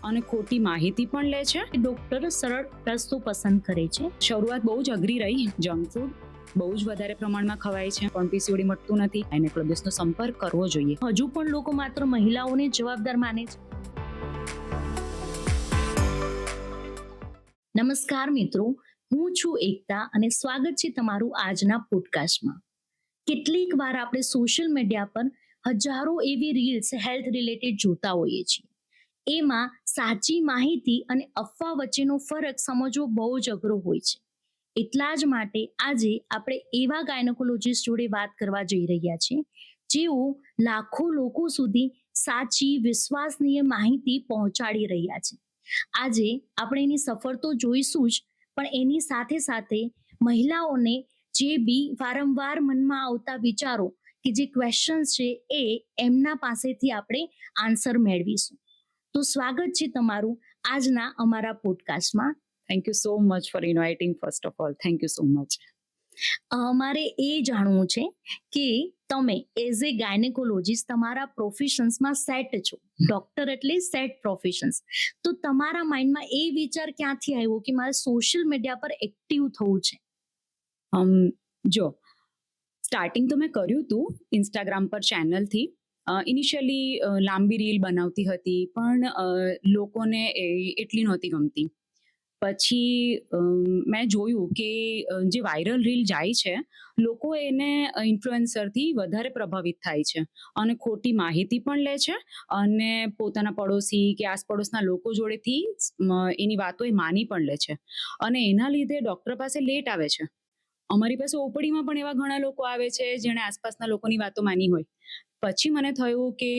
અને ખોટી માહિતી પણ લે છે. ડોક્ટર સરળ રસ્તો પસંદ કરે છે. શરૂઆત બહુ જ અઘરી રહી. જંક ફૂડ બહુ જ વધારે પ્રમાણમાં ખવાય છે, પણ પીસીઓડી મટતું નથી. ગાયનેકોલોજિસ્ટનો સંપર્ક કરવો જોઈએ. હજુ પણ લોકો માત્ર મહિલાઓને જવાબદાર માને છે. નમસ્કાર મિત્રો, હું છું એકતા અને સ્વાગત છે તમારું આજના પોડકાસ્ટમાં. કેટલીક વાર આપણે સોશિયલ મીડિયા પર હજારો એવી રીલ્સ હેલ્થ રિલેટેડ જોતા હોઈએ છીએ. એમાં સાચી માહિતી અને અફવા વચ્ચેનો ફરક સમજવો બહુ જ અઘરો હોય છે. એટલા જ માટે આજે આપણે એવા ગાયનેકોલોજિસ્ટ જોડે વાત કરવા જઈ રહ્યા છીએ, જેઓ લાખો લોકો સુધી સાચી વિશ્વસનીય માહિતી પહોંચાડી રહ્યા છે. આજે આપણે એની સફર તો જોઈશું જ, પણ એની સાથે સાથે મહિલાઓને જે બી વારંવાર મનમાં આવતા વિચારો કે જે ક્વેશ્ચન્સ છે એ એમના પાસેથી આપણે આન્સર મેળવીશું. તો સ્વાગત છે તમારું આજના અમારા પોડકાસ્ટમાં. Thank you so much for inviting. First of all thank you so much. મારે એ જાણવું છે કે તમે એઝ એ ગાયનેકોલોજિસ્ટ તમારા પ્રોફેશન્સમાં સેટ છો. ડોક્ટર એટલે સેટ પ્રોફેશન્સ. તો તમારા માઇન્ડમાં એ વિચાર ક્યાંથી આવ્યો કે મારે સોશિયલ મીડિયા પર એક્ટિવ થવું છે? જો સ્ટાર્ટિંગ તો મેં કર્યું હતું ઇન્સ્ટાગ્રામ પર ચેનલથી. ઇનિશિયલી લાંબી રીલ બનાવતી હતી, પણ લોકોને એટલી નહોતી ગમતી. પછી મેં જોયું કે જે વાયરલ રીલ જાય છે, લોકો એને ઇન્ફ્લુએન્સરથી વધારે પ્રભાવિત થાય છે અને ખોટી માહિતી પણ લે છે અને પોતાના પડોશી કે આસપડોશના લોકો જોડેથી એની વાતો એ માની પણ લે છે અને એના લીધે ડૉક્ટર પાસે લેટ આવે છે. અમારી પાસે ઓપીડીમાં પણ એવા ઘણા લોકો આવે છે જેણે આસપાસના લોકોની વાતો માની હોય. પછી મને થયું કે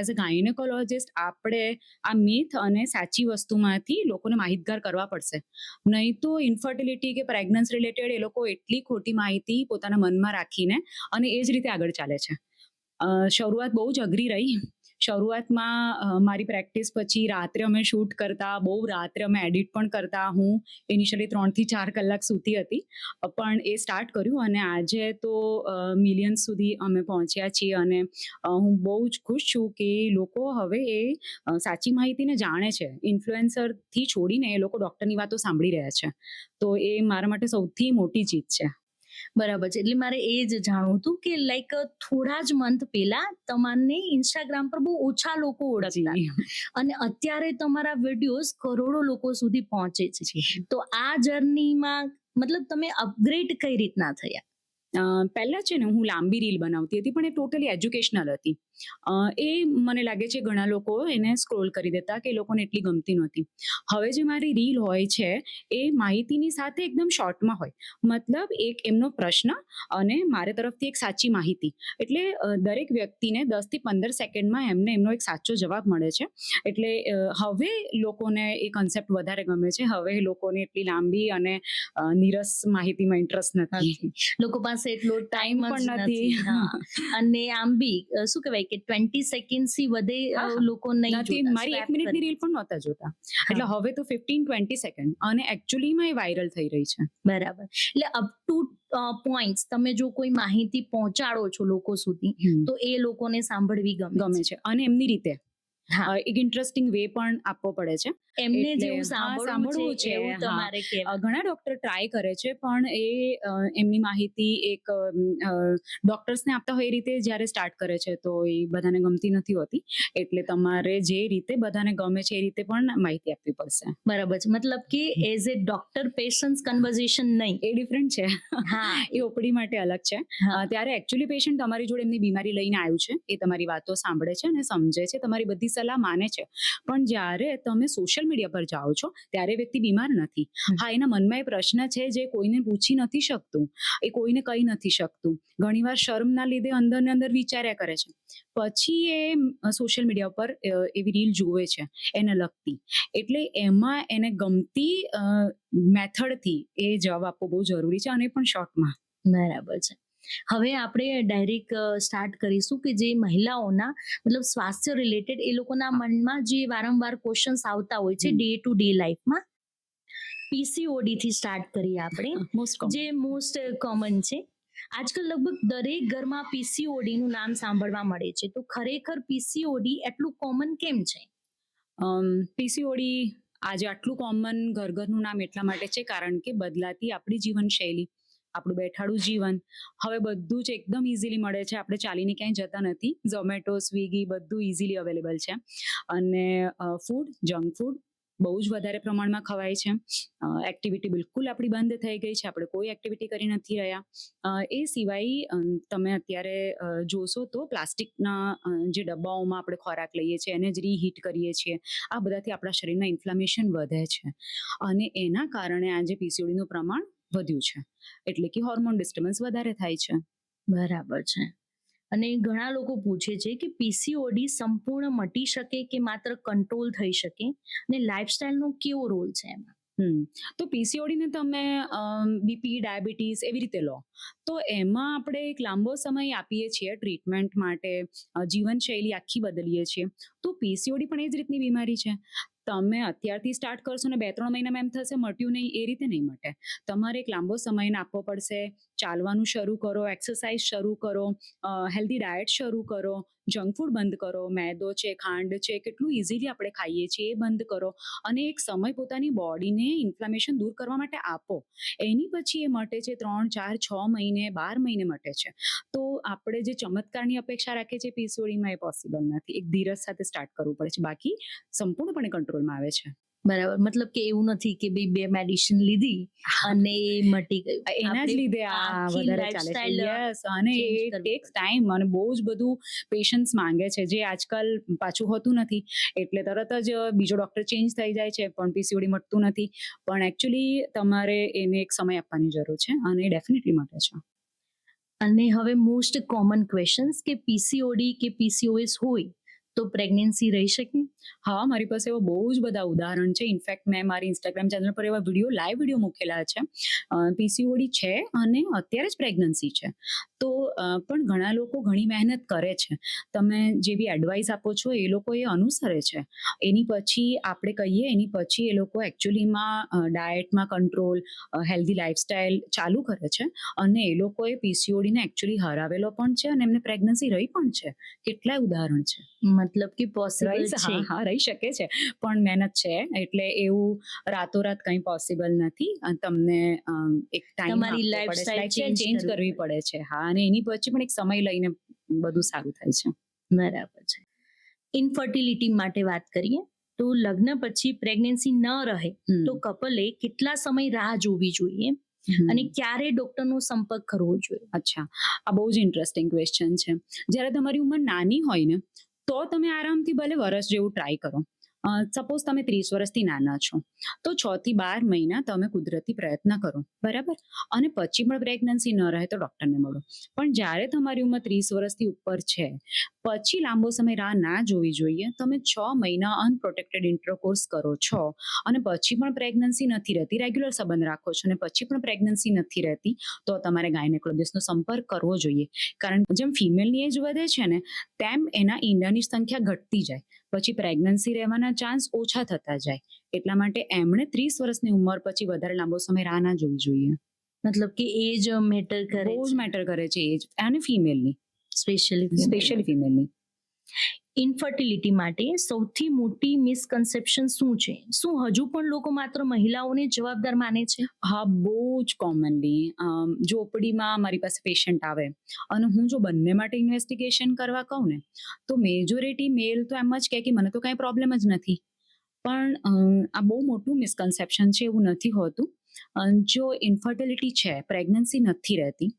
એઝ અ ગાયનેકોલોજિસ્ટ આપણે આ મિથ અને સાચી વસ્તુમાંથી લોકોને માહિતગાર કરવા પડશે. નહીં તો ઇન્ફર્ટિલિટી કે પ્રેગ્નન્સી રિલેટેડ એ લોકો એટલી ખોટી માહિતી પોતાના મનમાં રાખીને અને એ જ રીતે આગળ ચાલે છે. શરૂઆત બહુ જ અઘરી રહી. શરૂઆતમાં મારી પ્રેક્ટિસ પછી રાત્રે અમે શૂટ કરતા, બહુ રાત્રે અમે એડિટ પણ કરતા. હું ઇનિશિયલી 3 થી 4 કલાક સૂતી હતી, પણ એ સ્ટાર્ટ કર્યું અને આજે તો મિલિયન્સ સુધી અમે પહોંચ્યા છીએ અને હું બહુ જ ખુશ છું કે લોકો હવે એ સાચી માહિતીને જાણે છે. ઇન્ફ્લુએન્સરથી છોડીને એ લોકો ડૉક્ટરની વાતો સાંભળી રહ્યા છે. તો એ મારા માટે સૌથી મોટી જીત છે. બરાબર છે. એટલે મારે એ જ જાણવું હતું કે લાઈક થોડા જ મંથ પહેલા તમને ઇન્સ્ટાગ્રામ પર બહુ ઓછા લોકો ઓળખતા અને અત્યારે તમારા વિડીયોઝ કરોડો લોકો સુધી પહોંચે છે. તો આ જર્નીમાં મતલબ તમે અપગ્રેડ કઈ રીતના થયા? પહેલાં છે ને હું લાંબી રીલ બનાવતી હતી, પણ એ ટોટલી એજ્યુકેશનલ હતી. એ મને લાગે છે ઘણા લોકો એને સ્ક્રોલ કરી દેતા કે એ લોકોને એટલી ગમતી નહોતી. હવે જે મારી રીલ હોય છે એ માહિતીની સાથે એકદમ શોર્ટમાં હોય. મતલબ એક એમનો પ્રશ્ન અને મારે તરફથી એક સાચી માહિતી. એટલે દરેક વ્યક્તિને 10 થી 15 સેકન્ડમાં એમનો એક સાચો જવાબ મળે છે. એટલે હવે લોકોને એ કન્સેપ્ટ વધારે ગમે છે. હવે લોકોને એટલી લાંબી અને નીરસ માહિતીમાં ઇન્ટરેસ્ટ નથી. લોકો પાસે એટલો ટાઈમ પણ નથી. અને આમ બી શું કહેવાય કે 20 સેકન્ડથી વધે લોકો નહીં જોતા. મારી 1 મિનિટની રીલ પણ નહોતા જોતા. એટલે હવે તો 15-20 સેકન્ડ અને એકચ્યુઅલીમાં એ વાયરલ થઈ રહી છે. બરાબર. એટલે અપ ટુ પોઈન્ટ્સ તમે જો કોઈ માહિતી પહોંચાડો છો લોકો સુધી, તો એ લોકોને સાંભળવી ગમે છે અને એમની રીતે એક ઇન્ટરેસ્ટિંગ વે પણ આપવો પડે છે. એમને જેવું સાંભળવું છે એવું તમારે કહેવાય. ઘણા ડોક્ટર ટ્રાય કરે છે, પણ એ એમની માહિતી એક ડોક્ટર્સને આપતા હોય એ રીતે જ્યારે સ્ટાર્ટ કરે છે તો એ બધાને ગમતી નથી હોતી. એટલે તમારે જે રીતે બધાને ગમે છે એ રીતે પણ માહિતી આપવી પડશે. બરાબર છે. મતલબ કે as a doctor patient conversion નહીં, એ ડિફરન્ટ છે. હા, એ ઓપીડી માટે અલગ છે. ત્યારે એકચ્યુઅલી પેશન્ટ તમારી જોડે એમની બીમારી લઈને આવ્યું છે, એ તમારી વાતો સાંભળે છે અને સમજે છે, તમારી બધી સલાહ માને છે. પણ જ્યારે તમે સોશિયલ મીડિયા પર જાઓ છો ત્યારે વ્યક્તિ બીમાર નથી. હા, એના મનમાં એ પ્રશ્ન છે જે કોઈને પૂછી નથી શકતું, એ કોઈને કહી નથી શકતું. ઘણીવાર શરમના લીધે અંદર ને અંદર વિચાર્યા કરે છે. પછી એ સોશિયલ મીડિયા પર એવી રીલ જુએ છે એને લગતી. એટલે એમાં એને ગમતી મેથડથી એ જવાબ આપવો બહુ જરૂરી છે, અને પણ શોર્ટમાં. બરાબર છે. હવે આપણે ડાયરેક્ટ સ્ટાર્ટ કરીશું કે જે મહિલાઓના મતલબ સ્વાસ્થ્ય રિલેટેડ એ લોકોના મનમાં જે વારંવાર ક્વેશ્ચન્સ આવતા હોય છે ડે ટુ ડે લાઈફમાં. પીસીઓડી થી સ્ટાર્ટ કરીએ આપણે, જે મોસ્ટ કોમન છે. આજકાલ લગભગ દરેક ઘરમાં પીસીઓડી નું નામ સાંભળવા મળે છે. તો ખરેખર પીસીઓડી એટલું કોમન કેમ છે? પીસીઓડી આજે આટલું કોમન ઘરનું નામ એટલા માટે છે કારણ કે બદલાતી આપણી જીવનશૈલી, આપણું બેઠાડું જીવન, હવે બધું જ એકદમ ઇઝીલી મળે છે. આપણે ચાલીને ક્યાંય જતા નથી. ઝોમેટો, સ્વિગી બધું ઇઝીલી અવેલેબલ છે. અને જંક ફૂડ બહુ જ વધારે પ્રમાણમાં ખવાય છે. એક્ટિવિટી બિલકુલ આપણી બંધ થઈ ગઈ છે. આપણે કોઈ એક્ટિવિટી કરી નથી રહ્યા. એ સિવાય તમે અત્યારે જોશો તો પ્લાસ્ટિકના જે ડબ્બાઓમાં આપણે ખોરાક લઈએ છીએ એને જ રીહીટ કરીએ છીએ. આ બધાથી આપણા શરીરમાં ઇન્ફ્લામેશન વધે છે અને એના કારણે આજે પીસીઓડીનું પ્રમાણ વધ્યું છે. એટલે કે હોર્મોન ડિસ્ટર્બન્સ વધારે થાય છે. બરાબર છે. અને ઘણા લોકો પૂછે છે કે પીસીઓડી સંપૂર્ણ મટી શકે કે માત્ર કંટ્રોલ થઈ શકે, અને લાઇફસ્ટાઇલનો કેવો રોલ છે એમાં? તો પીસીઓડીને તમે બીપી, ડાયાબિટીસ એવી રીતે લો તો એમાં આપણે એક લાંબો સમય આપીએ છીએ ટ્રીટમેન્ટ માટે, જીવનશૈલી આખી બદલીએ છીએ. તો પીસીઓડી પણ એ જ રીતની બીમારી છે. તમે અત્યારથી સ્ટાર્ટ કરશો ને 2-3 મહિનામાં એમ થશે મટ્યું નહીં, એ રીતે નહીં મટે. તમારે એક લાંબો સમય આપવો પડશે. ચાલવાનું શરૂ કરો, એક્સરસાઇઝ શરૂ કરો, હેલ્ધી ડાયટ શરૂ કરો, જંક ફૂડ બંધ કરો, મેદો છે, ખાંડ છે, કેટલું ઇઝીલી આપણે ખાઈએ છીએ એ બંધ કરો અને એક સમય પોતાની બોડીને ઇન્ફ્લામેશન દૂર કરવા માટે આપો. એની પછી એ મટે છે 3-4-6 મહિને, 12 મહિને મટે છે. તો આપણે જે ચમત્કારની અપેક્ષા રાખીએ છીએ પીસીઓડીમાં એ પોસિબલ નથી. એક ધીરજ સાથે સ્ટાર્ટ કરવું પડે છે. બાકી સંપૂર્ણપણે કંટ્રોલમાં આવે છે. બરાબર. મતલબ કે એવું નથી કે ભાઈ 2 મેડિસિન લીધી અને એ મટી ગયું. એના જ આપણે લીધે આ આખી વધારે ચાલે છે. lifestyle, યસ, અને એ change કરવી ટેક્સ પડે. ટાઈમ અને બહુ જ બધું પેશન્સ માંગે છે, જે આજકાલ પાછું હોતું નથી. એટલે તરત જ બીજો ડોક્ટર ચેન્જ થઈ જાય છે પણ પીસીઓડી મટતું નથી. પણ એકચ્યુઅલી તમારે એને એક સમય આપવાની જરૂર છે અને એ ડેફિનેટલી મટે છે. અને હવે મોસ્ટ કોમન ક્વેશ્ચન્સ કે પીસીઓડી કે પીસીઓએસ હોય તો પ્રેગ્નન્સી રહી શકે? હા, મારી પાસે એવા બહુ જ બધા ઉદાહરણ છે. ઇનફેક્ટ મેં મારી ઇન્સ્ટાગ્રામ ચેનલ પર એવા લાઈવ વિડીયો મૂકેલા છે. પીસીઓડી છે અને અત્યારે જ પ્રેગ્નન્સી છે. તો પણ ઘણા લોકો ઘણી મહેનત કરે છે. તમે જે બી એડવાઇસ આપો છો એ લોકો એ અનુસરે છે. એની પછી આપણે કહીએ એની પછી એ લોકો એકચ્યુઅલીમાં ડાયટમાં કંટ્રોલ, હેલ્ધી લાઇફસ્ટાઇલ ચાલુ કરે છે અને એ લોકોએ પીસીઓડીને એકચ્યુઅલી હરાવેલો પણ છે અને એમને પ્રેગ્નન્સી રહી પણ છે. કેટલાય ઉદાહરણ છે. મતલબ કે પોસિબલ છે. હા, રહી શકે છે પણ મહેનત છે. એટલે એવું રાતોરાત કંઈ પોસિબલ નથી. તમને એક ટાઈમ તમારી lifestyle change ચેન્જ કરવી કરવી પડે છે. હા, અને એની પછી પણ એક સમય લઈને બધું સારું થાય છે. બરાબર છે. ઇનફર્ટિલિટી માટે વાત કરીએ તો લગ્ન પછી પ્રેગ્નન્સી ન રહે તો કપલે કેટલા સમય રાહ જોવી જોઈએ અને ક્યારે ડોક્ટરનો સંપર્ક કરવો જોઈએ? અચ્છા, આ બહુ જ ઇન્ટરેસ્ટિંગ ક્વેશ્ચન છે. જ્યારે તમારી ઉંમર નાની હોય ને તો તમે આરામથી ભલે વર્ષ જેવું ટ્રાય કરો. સપોઝ તમે 30 વર્ષથી નાના છો તો 6-12 મહિના તમે કુદરતી પ્રયત્ન કરો, બરાબર? અને પછી પણ પ્રેગ્નન્સી ન રહે તો ડૉક્ટરને મળો. પણ જ્યારે તમારી ઉંમર 30 વર્ષથી ઉપર છે પછી લાંબો સમય રાહ ના જોવી જોઈએ. તમે 6 મહિના અનપ્રોટેક્ટેડ ઇન્ટરકોર્સ કરો છો અને પછી પણ પ્રેગ્નન્સી નથી રહેતી, રેગ્યુલર સંબંધ રાખો છો અને પછી પણ પ્રેગ્નન્સી નથી રહેતી, તો તમારે ગાયનેકોલોજિસ્ટનો સંપર્ક કરવો જોઈએ. કારણ કે જેમ ફિમેલની એજ વધે છે ને તેમ એના ઈંડાની સંખ્યા ઘટતી જાય, પછી પ્રેગ્નન્સી રહેવાના ચાન્સ ઓછા થતા જાય. એટલા માટે એમણે 30 વર્ષની ઉંમર પછી વધારે લાંબો સમય રાહ ના જોવી જોઈએ. મતલબ કે એજ મેટર કરે બહુ જ છે, મેટર કરે છે એજ, અને ફિમેલની, સ્પેશિયલી ફિમેલની. ઇનફર્ટિલિટી માટે સૌથી મોટી મિસકન્સેપ્શન શું છે? શું હજુ પણ લોકો માત્ર મહિલાઓને જવાબદાર માને છે? હા, બહુ જ કોમનલી. જો ઓપીડીમાં મારી પાસે પેશન્ટ આવે અને હું જો બંને માટે ઇન્વેસ્ટિગેશન કરવા કહું ને તો મેજોરિટી મેલ તો એમ જ કહે કે મને તો કાંઈ પ્રોબ્લેમ જ નથી. પણ આ બહુ મોટું મિસકન્સેપ્શન છે, એવું નથી હોતું. જો ઇન્ફર્ટિલિટી છે, પ્રેગ્નન્સી નથી રહેતી,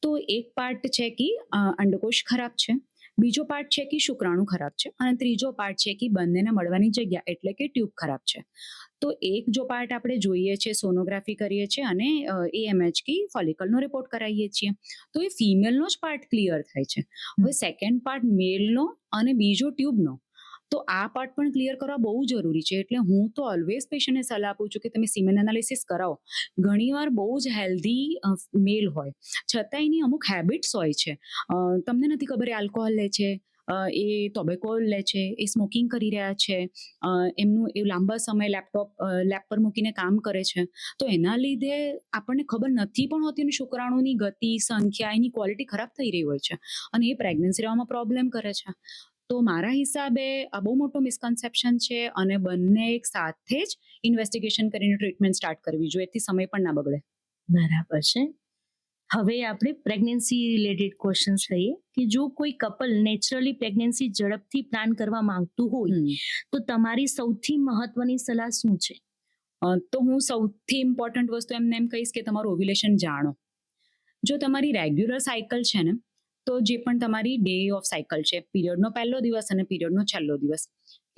તો એક પાર્ટ છે કે અંડકોશ ખરાબ છે, બીજો પાર્ટ છે કે શુક્રાણુ ખરાબ છે અને ત્રીજો પાર્ટ છે કે બંનેને મળવાની જગ્યા એટલે કે ટ્યુબ ખરાબ છે. તો એક જો પાર્ટ આપણે જોઈએ છે, સોનોગ્રાફી કરીએ છીએ અને એએમએચ કે ફોલિકલનો રિપોર્ટ કરાવીએ છીએ, તો એ ફિમેલનો જ પાર્ટ ક્લિયર થાય છે. હવે સેકન્ડ પાર્ટ મેલનો અને બીજો ટ્યુબનો, તો આ પાર્ટ પણ ક્લિયર કરવા બહુ જરૂરી છે. એટલે હું તો ઓલવેઝ પેશન્ટને સલાહ આપું છું કે તમે સિમેન એનાલિસિસ કરાવો. ઘણીવાર બહુ જ હેલ્ધી મેલ હોય છતાં એની અમુક હેબિટ્સ હોય છે. તમને નથી ખબર એ આલ્કોહોલ લે છે, એ ટોબેકો લે છે, એ સ્મોકિંગ કરી રહ્યા છે, એમનું એ લાંબા સમય લેપ પર મૂકીને કામ કરે છે. તો એના લીધે આપણને ખબર નથી પણ હોતી અને શુક્રાણુની ગતિ, સંખ્યા, એની ક્વોલિટી ખરાબ થઈ રહી હોય છે અને એ પ્રેગ્નન્સી રહેવામાં પ્રોબ્લેમ કરે છે. તો મારા હિસાબે આ બહુ મોટો મિસકન્સેપ્શન છે અને બંને એક સાથે જ ઇન્વેસ્ટિગેશન કરીને ટ્રીટમેન્ટ સ્ટાર્ટ કરવી જોઈએ, એથી સમય પણ ના બગડે. બરાબર છે. હવે આપણે પ્રેગ્નન્સી રિલેટેડ ક્વેશ્ચન્સ લઈએ કે જો કોઈ કપલ નેચરલી પ્રેગ્નન્સી ઝડપથી પ્લાન કરવા માંગતું હોય હમ. તો તમારી સૌથી મહત્વની સલાહ શું છે? તો હું સૌથી ઇમ્પોર્ટન્ટ વસ્તુ એમને એમ કહીશ કે તમારું ઓવ્યુલેશન જાણો. જો તમારી રેગ્યુલર સાયકલ છે ને, તો જે પણ તમારી ડે ઓફ સાયકલ છે, પીરિયડનો પહેલો દિવસ અને પીરિયડનો છેલ્લો દિવસ,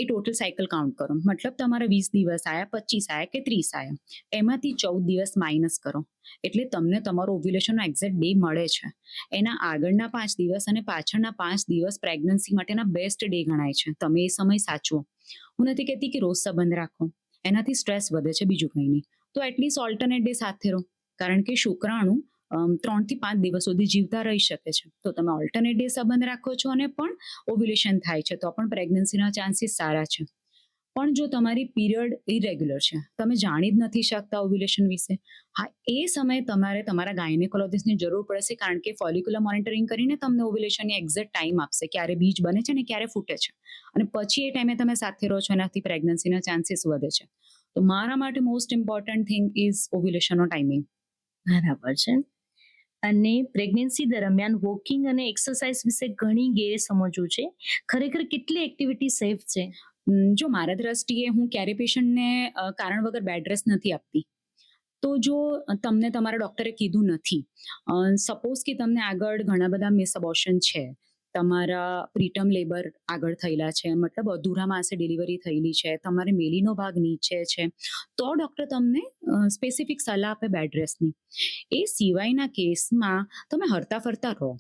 એ ટોટલ સાયકલ કાઉન્ટ કરો. મતલબ તમારા 20 દિવસ આયા, 25 આયા કે 30 આયા, એમાંથી 14 દિવસ માઇનસ કરો, એટલે તમને તમારો ઓવ્યુલેશનનો એક્ઝેક્ટ ડે મળે છે. એના આગળના 5 દિવસ અને પાછળના 5 દિવસ પ્રેગ્નન્સી માટેના બેસ્ટ ડે ગણાય છે. તમે એ સમય સાચવો. હું નથી કહેતી કે રોજ સંબંધ રાખો, એનાથી સ્ટ્રેસ વધે છે, બીજું કંઈ નહીં. તો એટલીસ્ટ ઓલ્ટરનેટ ડે સાથે રહો, કારણ કે શુક્રાણુ 3 થી 5 દિવસ સુધી જીવતા રહી શકે છે. તો તમે ઓલ્ટરનેટ ડે સંબંધ રાખો છો અને પણ ઓવ્યુલેશન થાય છે, તો પણ પ્રેગ્નન્સીના ચાન્સીસ સારા છે. પણ જો તમારી પીરિયડ ઇરેગ્યુલર છે, તમે જાણી જ નથી શકતા ઓવ્યુલેશન વિશે, હા, એ સમયે તમારે તમારા ગાયનેકોલોજિસ્ટની જરૂર પડશે, કારણ કે ફોલિક્યુલર મોનિટરિંગ કરીને તમને ઓવ્યુલેશનની એક્ઝેક્ટ ટાઈમ આપશે, ક્યારે બીજ બને છે ને ક્યારે ફૂટે છે, અને પછી એ ટાઈમે તમે સાથે રહો છો, એનાથી પ્રેગ્નન્સીના ચાન્સીસ વધે છે. તો મારા માટે મોસ્ટ ઇમ્પોર્ટન્ટ થિંગ ઇઝ ઓવ્યુલેશનનો ટાઈમિંગ. બરાબર છે. અને પ્રેગ્નન્સી દરમિયાન વોકિંગ અને એક્સરસાઇઝ વિશે ઘણી ગેરસમજો છે. ખરેખર કેટલી એક્ટિવિટી સેફ છે? જો મારા દ્રષ્ટિએ હું ક્યારે પેશન્ટને કારણ વગર બેડ રેસ્ટ નથી આપતી. તો જો તમને તમારા ડૉક્ટરે કીધું નથી, સપોઝ કે તમને આગળ ઘણા બધા મિસ અબોર્શન છે, તમારા પ્રીટર્મ લેબર આગળ થયેલા છે, મતલબ અધૂરા માસે ડિલિવરી થયેલી છે, તમારે મેલીનો ભાગ નીચે છે, તો ડૉક્ટર તમને સ્પેસિફિક સલાહ આપે બેડ રેસ્ટની. એ સિવાયના કેસમાં તમે હરતા ફરતા રહો.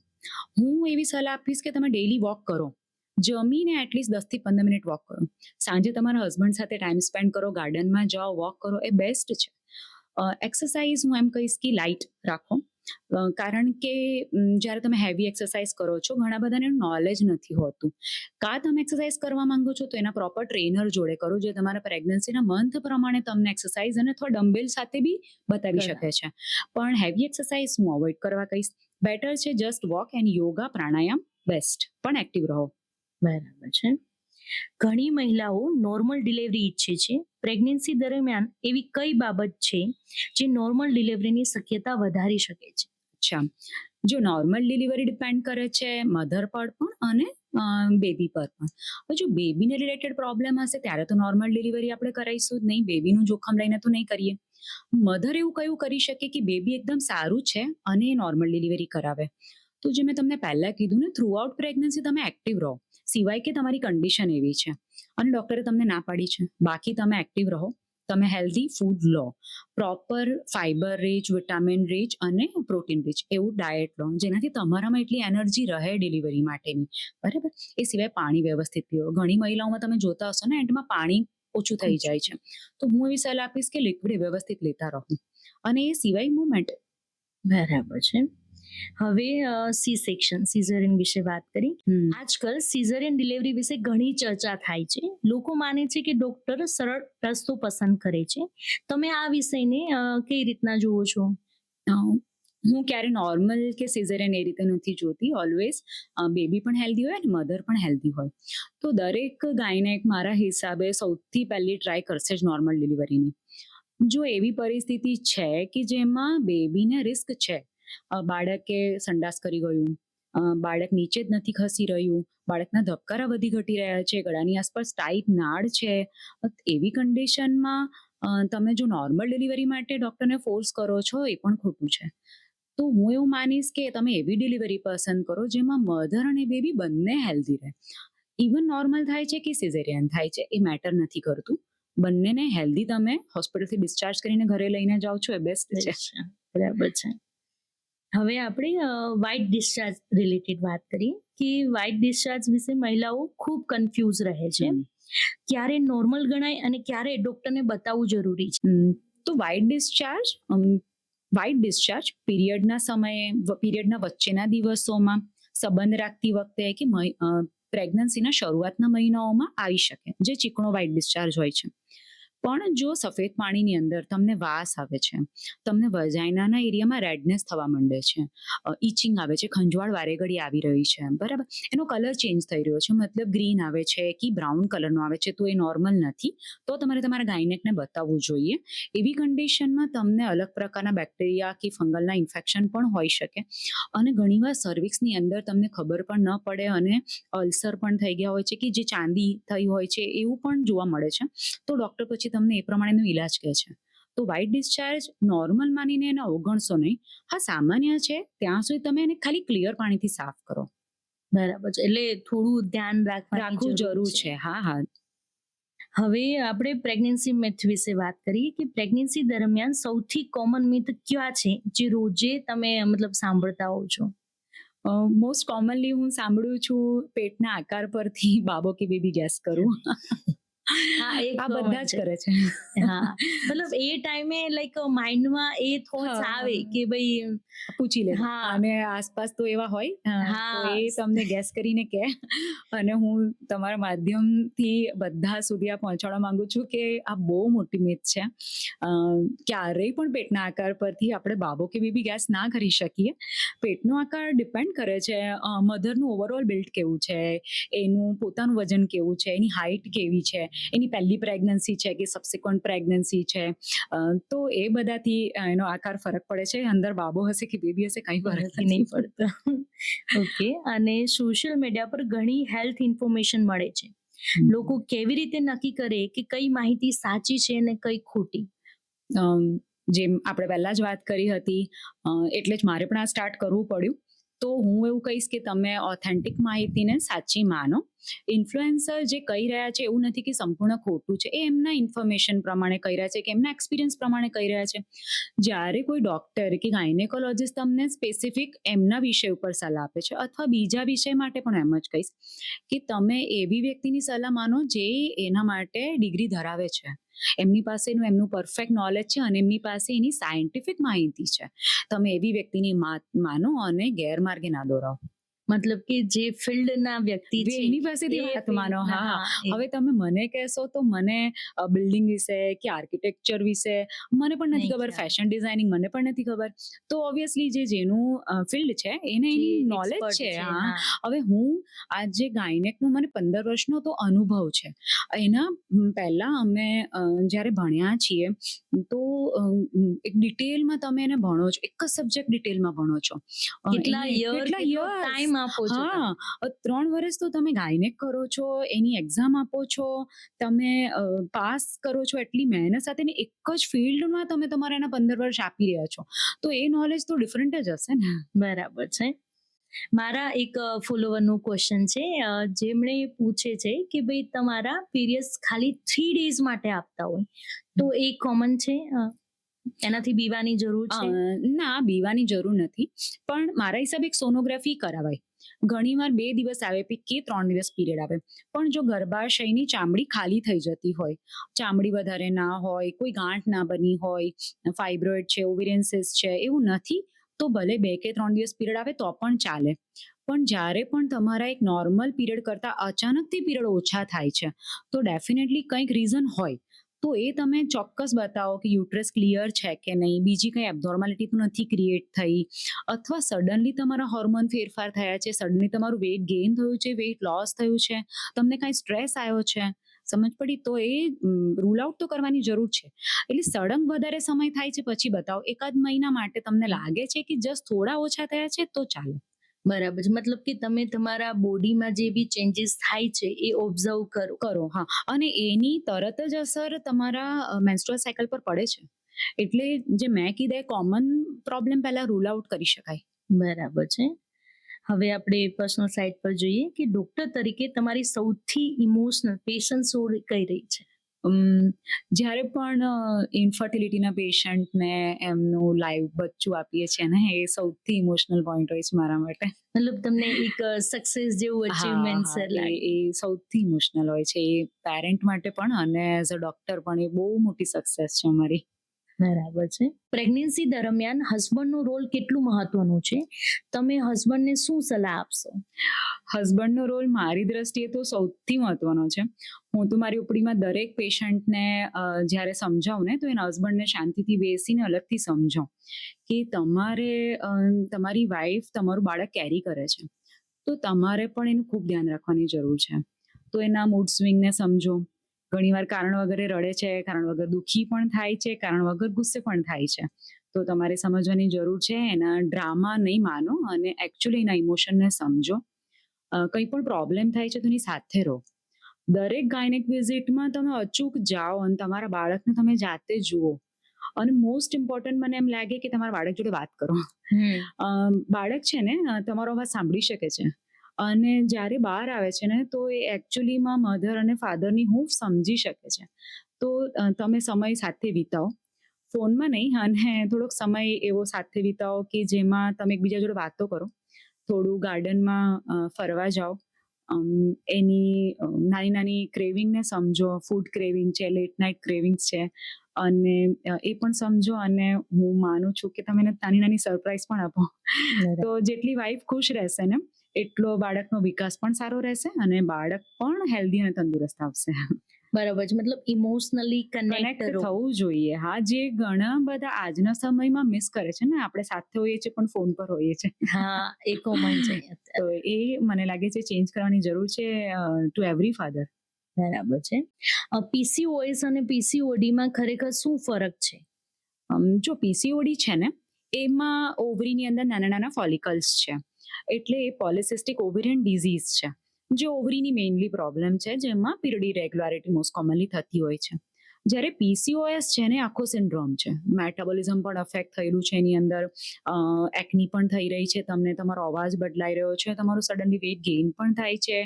હું એવી સલાહ આપીશ કે તમે ડેઈલી વોક કરો, જમીને એટલીસ્ટ 10 થી 15 મિનિટ વોક કરો. સાંજે તમારા હસબન્ડ સાથે ટાઈમ સ્પેન્ડ કરો, ગાર્ડનમાં જાઓ, વોક કરો, એ બેસ્ટ છે. એક્સરસાઇઝ હું એમ કહીશ કે લાઇટ રાખો, કારણ કે જ્યારે તમે હેવી એક્સરસાઇઝ કરો છો, ઘણા બધાને નોલેજ નથી હોતું. તમે એક્સરસાઇઝ કરવા માંગો છો તો એના પ્રોપર ટ્રેનર જોડે કરો, જે તમારા પ્રેગ્નન્સીના મંથ પ્રમાણે તમને એક્સરસાઇઝ અને અથવા ડમ્બેલ સાથે બી બતાવી શકે છે. પણ હેવી એક્સરસાઇઝ હું અવોઇડ કરવા કહીશ. બેટર છે just walk and yoga, pranayama best, પણ એક્ટિવ રહો. બરાબર છે. ઘણી મહિલાઓ નોર્મલ ડિલિવરી ઈચ્છે છે. પ્રેગ્નન્સી દરમિયાન એવી કઈ બાબત છે જે નોર્મલ ડિલિવરીની શક્યતા વધારી શકે છે? અચ્છા, જો નોર્મલ ડિલિવરી ડિપેન્ડ કરે છે મધર પર પણ અને બેબી પર પણ. હવે જો બેબીને રિલેટેડ પ્રોબ્લેમ હશે ત્યારે તો નોર્મલ ડિલિવરી આપણે કરાવીશું જ નહીં, બેબીનું જોખમ લઈને તો નહીં કરીએ. મધર એવું કયું કરી શકે કે બેબી એકદમ સારું છે અને એ નોર્મલ ડિલિવરી કરાવે. તો જે મેં તમને પહેલા કીધું ને, થ્રુ આઉટ પ્રેગ્નન્સી તમે એક્ટિવ રહો, સિવાય કે તમારી કન્ડિશન એવી છે અને ડૉક્ટરે તમને ના પાડી છે, બાકી તમે એક્ટિવ રહો, તમે હેલ્ધી ફૂડ લો, proper fibre rich, vitamin rich અને પ્રોટીન રીચ એવું ડાયટ લો, જેનાથી તમારામાં એટલી એનર્જી રહે ડિલિવરી માટેની. બરાબર. એ સિવાય પાણી વ્યવસ્થિત પીવો. ઘણી મહિલાઓમાં તમે જોતા હશો ને, એન્ડમાં પાણી ઓછું થઈ જાય છે, તો હું એવી સલાહ આપીશ કે લિક્વિડ વ્યવસ્થિત લેતા રહો. અને એ સિવાય મુવમેન્ટ. બરાબર છે. હવે સી સેક્શન, સિઝેરિયન વિશે વાત કરી. આજકાલ સિઝેરિયન ડિલિવરી વિશે ઘણી ચર્ચા થાય છે. લોકો માને છે કે ડોક્ટર સરળ રસ્તો પસંદ કરે છે. તમે આ વિષયને કઈ રીતના જુઓ છો? હું ક્યારે નોર્મલ કે સિઝેરિયન એ રીતે નથી જોતી. ઓલવેઝ બેબી પણ હેલ્ધી હોય અને મધર પણ હેલ્ધી હોય. તો દરેક ગાયનેક મારા હિસાબે સૌથી પહેલી ટ્રાય કરશે જ નોર્મલ ડિલિવરીની. જો એવી પરિસ્થિતિ છે કે જેમાં બેબીને રિસ્ક છે, બાળકે સંડાસ કરી ગયું, બાળક નીચે જ નથી ખસી રહ્યું, બાળકના ધબકારા વધી ઘટી રહ્યા છે, ગળાની આસપાસ ટાઈટ નાળ છે, એવી કન્ડિશનમાં તમે જો નોર્મલ ડિલિવરી માટે ડૉક્ટરને ફોર્સ કરો છો, એ પણ ખોટું છે. તો હું એવું માનીશ કે તમે એવી ડિલિવરી પસંદ કરો જેમાં મધર અને બેબી બંને હેલ્ધી રહે. ઇવન નોર્મલ થાય છે કે સિઝેરિયન થાય છે એ મેટર નથી કરતું, બંનેને હેલ્ધી તમે હોસ્પિટલથી ડિસ્ચાર્જ કરીને ઘરે લઈને જાઓ છો, એ બેસ્ટ છે. બરાબર છે. હવે આપણે વ્હાઇટ ડિસ્ચાર્જ રિલેટેડ વાત કરીએ કે વ્હાઇટ ડિસ્ચાર્જ વિશે મહિલાઓ ખૂબ કન્ફ્યુઝ રહે છે. ક્યારે નોર્મલ ગણાય અને ક્યારે ડોક્ટરને બતાવવું જરૂરી છે? તો વ્હાઇટ ડિસ્ચાર્જ પીરિયડના સમયે, પીરિયડના વચ્ચેના દિવસોમાં, સંબંધ રાખતી વખતે કે પ્રેગ્નન્સીના શરૂઆતના મહિનાઓમાં આવી શકે, જે ચીકણો વ્હાઇટ ડિસ્ચાર્જ હોય છે. પણ જો સફેદ પાણીની અંદર તમને વાસ આવે છે, તમને વજાઇનાના એરિયામાં રેડનેસ થવા માંડે છે, ઇચિંગ આવે છે, ખંજવાળ વારે ઘડી આવી રહી છે, બરાબર? એનો કલર ચેન્જ થઈ રહ્યો છે, મતલબ ગ્રીન આવે છે કે બ્રાઉન કલરનો આવે છે, તો એ નોર્મલ નથી. તો તમારે તમારા ગાયનેકને બતાવવું જોઈએ. એવી કન્ડિશનમાં તમને અલગ પ્રકારના બેક્ટેરિયા કે ફંગલના ઇન્ફેક્શન પણ હોઈ શકે. અને ઘણીવાર સર્વિક્સની અંદર તમને ખબર પણ ન પડે અને અલ્સર પણ થઈ ગયા હોય છે કે જે ચાંદી થઈ હોય છે એવું પણ જોવા મળે છે. તો ડૉક્ટર પછી તમને એ પ્રમાણેનો ઈલાજ કહે છે. તો વ્હાઇટ ડિસ્ચાર્જ નોર્મલ માનીને એને અવગણશો નહીં. હા, સામાન્ય છે ત્યાં સુધી તમે એને ખાલી ક્લિયર પાણીથી સાફ કરો. બરાબર છે. એટલે થોડું ધ્યાન રાખવાની રાખવું જરૂર જરૂર છે. છે. હા, હા. હવે આપણે પ્રેગ્નન્સી મિથ વિશે વાત કરીએ કે પ્રેગ્નન્સી દરમિયાન સૌથી કોમન મિથ કયા છે જે રોજે તમે મતલબ સાંભળતા હોવ છો? મોસ્ટ કોમનલી હું સાંભળું છું પેટના આકાર પરથી બાબો કે બેબી ગેસ કરવું. હા, એ આ common બધા જ છે. કરે છે. હા, મતલબ એ ટાઈમે લાઈક માઇન્ડમાં એ થોટ્સ આવે હા. કે ભાઈ પૂછી લે હા, અને આસપાસ તો એવા હોય તો હા, એ તમને ગેસ કરીને કહે. અને હું તમારા માધ્યમથી બધા સુધી આ પહોંચાડવા માંગુ છું કે આ બહુ મોટી મિથ છે. ક્યારેય પણ પેટના આકાર પરથી આપણે બાબો કે બેબી ગેસ ના કરી શકીએ. પેટનો આકાર ડિપેન્ડ કરે છે મધરનું ઓવરઓલ બિલ્ડ કેવું છે, એનું પોતાનું વજન કેવું છે, એની હાઇટ કેવી છે, એની પહેલી પ્રેગ્નન્સી છે કે સબસિક્વન્ટ પ્રેગ્નન્સી છે. તો એ બધાથી એનો આકાર ફરક પડે છે. અંદર બાબો હશે કે બેબી હશે કંઈ ફરક ફરક નહીં નથી પડતો. ઓકે. અને સોશિયલ મીડિયા પર ઘણી હેલ્થ ઇન્ફોર્મેશન મળે છે. લોકો કેવી રીતે નક્કી કરે કે કઈ માહિતી સાચી છે અને કઈ ખોટી? અમ, જેમ આપણે પહેલા જ વાત કરી હતી, એટલે જ મારે પણ આ સ્ટાર્ટ કરવું પડ્યું. તો હું એવું કહીશ કે તમે ઓથેન્ટિક માહિતીને સાચી માનો. ઇન્ફ્લુએન્સર જે કહી રહ્યા છે એવું નથી કે સંપૂર્ણ ખોટું છે. એ એમના ઇન્ફોર્મેશન પ્રમાણે કહી રહ્યા છે કે એમના એક્સપિરિયન્સ પ્રમાણે કહી રહ્યા છે. જ્યારે કોઈ ડોક્ટર કે ગાયનેકોલોજીસ્ટ તમને સ્પેસિફિક એમના વિષય ઉપર સલાહ આપે છે અથવા બીજા વિષય માટે પણ એમ જ કહીશ કે તમે એવી વ્યક્તિની સલાહ માનો જે એના માટે ડિગ્રી ધરાવે છે. એમની પાસેનું એમનું પરફેક્ટ નોલેજ છે અને એમની પાસે એની સાયન્ટિફિક માહિતી છે. તમે એવી વ્યક્તિની માનો અને ગેરમાર્ગે ના દોરાવો. મતલબ કે જે ફિલ્ડના વ્યક્તિ છે એની પાસેથી એ વાત માનો. ફિલ્ડના, હા, હા, એ હવે તમે મને કહેશો તો મને બિલ્ડિંગ વિશે કે આર્કિટેક્ચર વિશે મને પણ નથી નહીં ખબર, ખ્યાલ. ફેશન ડિઝાઇનિંગ મને પણ નથી ખબર. તો ઓબ્વિયસલી જેનું ફિલ્ડ છે એને જે એની નોલેજ એક્સપર્ટ છે. છે, હા, હા. હવે હું આ જે ગાયનેકનો મને 15 વર્ષનો તો અનુભવ છે. એના પહેલા અમે જ્યારે ભણ્યા છીએ તો એક ડિટેલમાં તમે એને ભણો છો, એક જ સબ્જેક્ટ ડિટેલમાં ભણો છો. કેટલા એને યર, કેટલા કેટલો years? ટાઈમ આપો છો તમે? હા, 3 વર્ષ તો તમે ગાયનેક કરો છો, એની એક્ઝામ આપો છો, તમે પાસ કરો છો, એટલી મહેનત સાથે ને એક જ ફિલ્ડમાં તમે તમારા એના 15 વર્ષ આપી રહ્યા છો. તો એ નોલેજ તો ડિફરન્ટ જ હશે ને. બરાબર છે. મારા એક ફોલોવરનું ક્વેશ્ચન છે, જેમણે પૂછે છે કે ભાઈ તમારા પીરિયડ્સ ખાલી 3 ડેઝ માટે આપતા હોય તો એ કોમન છે? એનાથી બીવાની જરૂર છે? ના, બીવાની જરૂર નથી. પણ મારા હિસાબે એક સોનોગ્રાફી કરાવાય. ઘણીવાર 2 દિવસ આવે કે 3 દિવસ પીરિયડ આવે. પણ જો ગર્ભાશયની ચામડી ખાલી થઈ જતી હોય, ચામડી વધારે ના હોય, કોઈ ગાંઠ ના બની હોય, ફાઇબ્રોઇડ છે, ઓવેરિયન સિસ્ટ છે, એવું નથી, તો ભલે 2 કે 3 દિવસ પીરિયડ આવે તો પણ ચાલે. પણ જ્યારે પણ તમારા એક નોર્મલ પીરિયડ કરતાં અચાનકથી પીરિયડ ઓછા થાય છે, તો ડેફિનેટલી કંઈક રીઝન હોય. તો એ તમે ચોક્કસ બતાવો કે યુટ્રસ ક્લિયર છે કે નહીં, બીજી કંઈ એબ્નોર્માલિટી તો નથી ક્રિએટ થઈ, અથવા સડનલી તમારા હોર્મોન ફેરફાર થયા છે, સડનલી તમારું વેઇટ ગેઇન થયું છે, વેઇટ લોસ થયું છે, તમને કાંઈ સ્ટ્રેસ આવ્યો છે, સમજ પડી, તો એ રૂલ આઉટ તો કરવાની જરૂર છે. એટલે સડન વધારે સમય થાય છે પછી બતાવો. એકાદ મહિના માટે તમને લાગે છે કે જસ્ટ થોડા ઓછા થયા છે તો ચાલે. બરાબર છે. મતલબ કે તમે તમારા બોડીમાં જે બી ચેન્જીસ થાય છે એ ઓબ્ઝર્વ કરો. કરો. હા, અને એની તરત જ અસર તમારા મેન્સ્ટ્રુઅલ સાયકલ પર પડે છે. એટલે જે મેં કીધા કોમન પ્રોબ્લેમ પહેલા રૂલ આઉટ કરી શકાય. બરાબર છે. હવે આપણે પર્સનલ સાઇડ પર જોઈએ કે ડોક્ટર તરીકે તમારી સૌથી ઇમોશનલ પેશન્ટ સોડ કઈ રહી છે? જ્યારે પણ ઇન્ફર્ટિલિટીના પેશન્ટને એમનું લાઈવ બચ્ચું આપીએ છીએ ને, એ સૌથી ઇમોશનલ પોઈન્ટ હોય છે મારા માટે. મતલબ તમને એક સક્સેસ જેવું હા, અચીવમેન્ટ હા, લાગે? એ સૌથી ઇમોશનલ હોય છે. એ પેરેન્ટ માટે પણ અને એઝ અ ડોક્ટર પણ એ બહુ મોટી સક્સેસ છે અમારી. બરાબર છે. પ્રેગ્નન્સી દરમિયાન હસબન્ડનો રોલ કેટલું મહત્વનું છે? તમે હસબન્ડને શું સલાહ આપશો? હસબન્ડનો રોલ મારી દ્રષ્ટિએ તો સૌથી મહત્વનો છે. હું તો મારી ઉપડીમાં દરેક પેશન્ટને જ્યારે સમજાવું ને, તો એના હસબન્ડને શાંતિથી બેસીને અલગથી સમજાવું કે તમારી વાઈફ તમારું બાળક કેરી કરે છે, તો તમારે પણ એનું ખૂબ ધ્યાન રાખવાની જરૂર છે. તો એના મૂડ સ્વિંગને સમજો. ઘણીવાર કારણ વગરે રડે છે, કારણ વગર દુઃખી પણ થાય છે, કારણ વગર ગુસ્સે પણ થાય છે. તો તમારે સમજવાની જરૂર છે. એના ડ્રામા નહીં માનો અને એકચ્યુઅલી એના ઇમોશનને સમજો. કંઈ પણ પ્રોબ્લેમ થાય છે તો એની સાથે રહો. દરેક ગાયનેક વિઝિટમાં તમે અચૂક જાઓ અને તમારા બાળકને તમે જાતે જુઓ. અને મોસ્ટ ઇમ્પોર્ટન્ટ મને એમ લાગે કે તમારા બાળક જોડે વાત કરો. બાળક છે ને તમારો અવાજ સાંભળી શકે છે, અને જ્યારે બહાર આવે છે ને, તો એ એકચ્યુઅલીમાં મધર અને ફાધરની હૂંફ સમજી શકે છે. તો તમે સમય સાથે વિતાવો, ફોનમાં નહીં, અને થોડોક સમય એવો સાથે વિતાવો કે જેમાં તમે એકબીજા જોડે વાતો કરો. થોડું ગાર્ડનમાં ફરવા જાઓ. એની નાની નાની ક્રેવિંગને સમજો. ફૂડ ક્રેવિંગ છે, લેટ નાઇટ ક્રેવિંગ્સ છે, અને એ પણ સમજો. અને હું માનું છું કે તમે એને નાની નાની સરપ્રાઈઝ પણ આપો. તો જેટલી વાઈફ ખુશ રહેશે ને, એટલો બાળકનો વિકાસ પણ સારો રહેશે અને બાળક પણ હેલ્ધી અને તંદુરસ્ત આવશે. બરાબર છે. મતલબ ઇમોશનલી કનેક્ટ કનેક્ટ થવું જોઈએ. હા, જે ઘણા બધા આજના સમયમાં મિસ કરે છે ને, આપણે સાથે હોઈએ છીએ પણ ફોન પર હોઈએ છીએ. હા, એ કોમન છે તો એ મને લાગે છે ચેન્જ કરવાની જરૂર છે ટુ એવરી ફાધર. બરાબર છે. પીસીઓએસ અને પીસીઓડીમાં ખરેખર શું ફરક છે? જો પીસીઓડી છે ને, એમાં ઓવરીની અંદર નાના નાના ફોલિકલ્સ છે, એટલે એ પોલિસિસ્ટિક ઓવેરિયન ડિઝીઝ છે, જે ઓવરીની મેઇનલી પ્રોબ્લેમ છે, જેમાં પીરિયડ ઇરેગ્યુલારિટી મોસ્ટ કોમનલી થતી હોય છે. જ્યારે પીસીઓએસ છે ને, આખો સિન્ડ્રોમ છે. મેટાબોલિઝમ પણ અફેક્ટ થયેલું છે એની અંદર, એકની પણ થઈ રહી છે તમને, તમારો અવાજ બદલાઈ રહ્યો છે, તમારું સડનલી વેઇટ ગેઇન પણ થાય છે,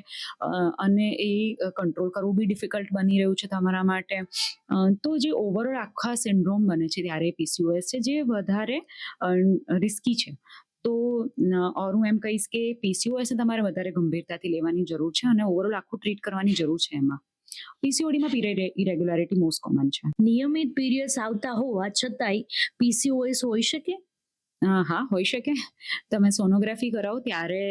અને એ કંટ્રોલ કરવું બી ડિફિકલ્ટ બની રહ્યું છે તમારા માટે. તો જે ઓવરઓલ આખા સિન્ડ્રોમ બને છે ત્યારે પીસીઓએસ છે, જે વધારે રિસ્કી છે. તો હું એમ કહીશ કે પીસીઓએસને તમારે વધારે ગંભીરતાથી લેવાની જરૂર છે અને ઓવરઓલ આખું ટ્રીટ કરવાની જરૂર છે એમાં. પીસીઓડીમાં પીરિયડ ઇરેગ્યુલારિટી મોસ્ટ કોમન છે. નિયમિત પીરિયડ્સ આવતા હોવા છતાંય પીસીઓએસ હોઈ શકે? હા, હોઈ શકે. તમે સોનોગ્રાફી કરાવો ત્યારે